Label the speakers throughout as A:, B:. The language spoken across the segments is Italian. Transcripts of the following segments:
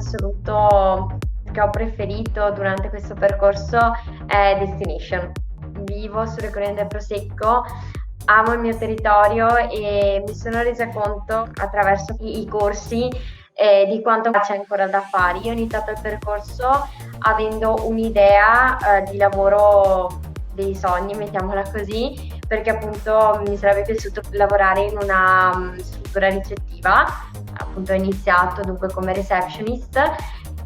A: assoluto che ho preferito durante questo percorso è Destination. Vivo sulle colline del Prosecco, amo il mio territorio e mi sono resa conto attraverso i corsi di quanto c'è ancora da fare. Io ho iniziato il percorso avendo un'idea di lavoro dei sogni, mettiamola così, perché appunto mi sarebbe piaciuto lavorare in una struttura ricettiva. Appunto ho iniziato dunque come receptionist,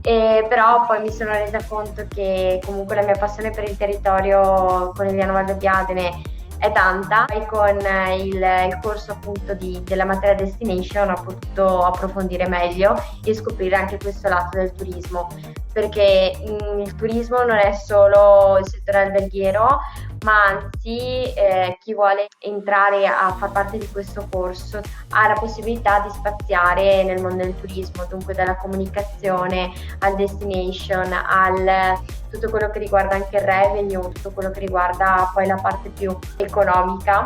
A: però poi mi sono resa conto che comunque la mia passione per il territorio Conegliano Valdobbiadene è tanta, e con il corso appunto della materia Destination ho potuto approfondire meglio e scoprire anche questo lato del turismo, perché il turismo non è solo il settore alberghiero, ma anzi chi vuole entrare a far parte di questo corso ha la possibilità di spaziare nel mondo del turismo, dunque dalla comunicazione al destination, al tutto quello che riguarda anche il revenue, tutto quello che riguarda poi la parte più economica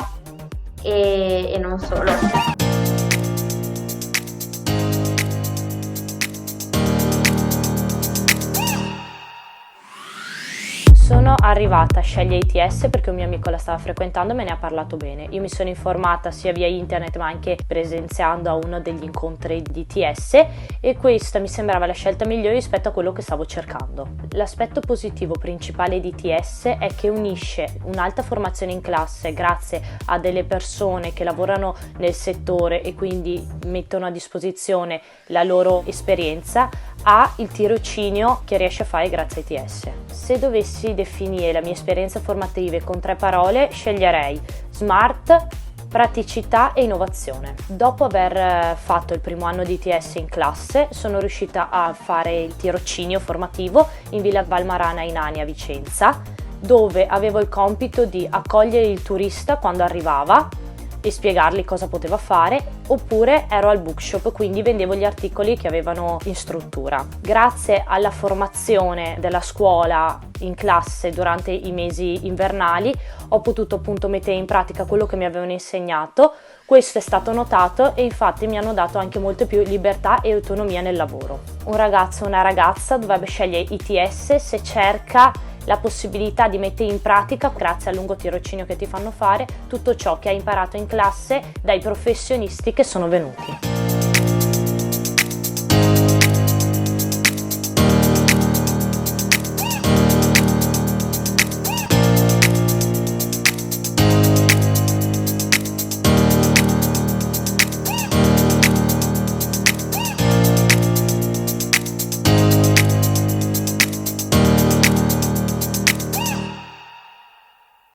A: e non solo.
B: Sono arrivata a Scegli ITS perché un mio amico la stava frequentando e me ne ha parlato bene. Io mi sono informata sia via internet ma anche presenziando a uno degli incontri di ITS e questa mi sembrava la scelta migliore rispetto a quello che stavo cercando. L'aspetto positivo principale di ITS è che unisce un'alta formazione in classe grazie a delle persone che lavorano nel settore e quindi mettono a disposizione la loro esperienza a il tirocinio che riesce a fare grazie a ITS. Se dovessi definire la mia esperienza formativa con 3 parole, sceglierei smart, praticità e innovazione. Dopo aver fatto il primo anno di ITS in classe, sono riuscita a fare il tirocinio formativo in Villa Valmarana in Ani a Vicenza, dove avevo il compito di accogliere il turista quando arrivava e spiegargli cosa poteva fare, oppure ero al bookshop, quindi vendevo gli articoli che avevano in struttura. Grazie alla formazione della scuola in classe durante i mesi invernali ho potuto appunto mettere in pratica quello che mi avevano insegnato. Questo è stato notato e infatti mi hanno dato anche molte più libertà e autonomia nel lavoro. Un ragazzo o una ragazza dovrebbe scegliere ITS se cerca la possibilità di mettere in pratica, grazie al lungo tirocinio che ti fanno fare, tutto ciò che hai imparato in classe dai professionisti che sono venuti.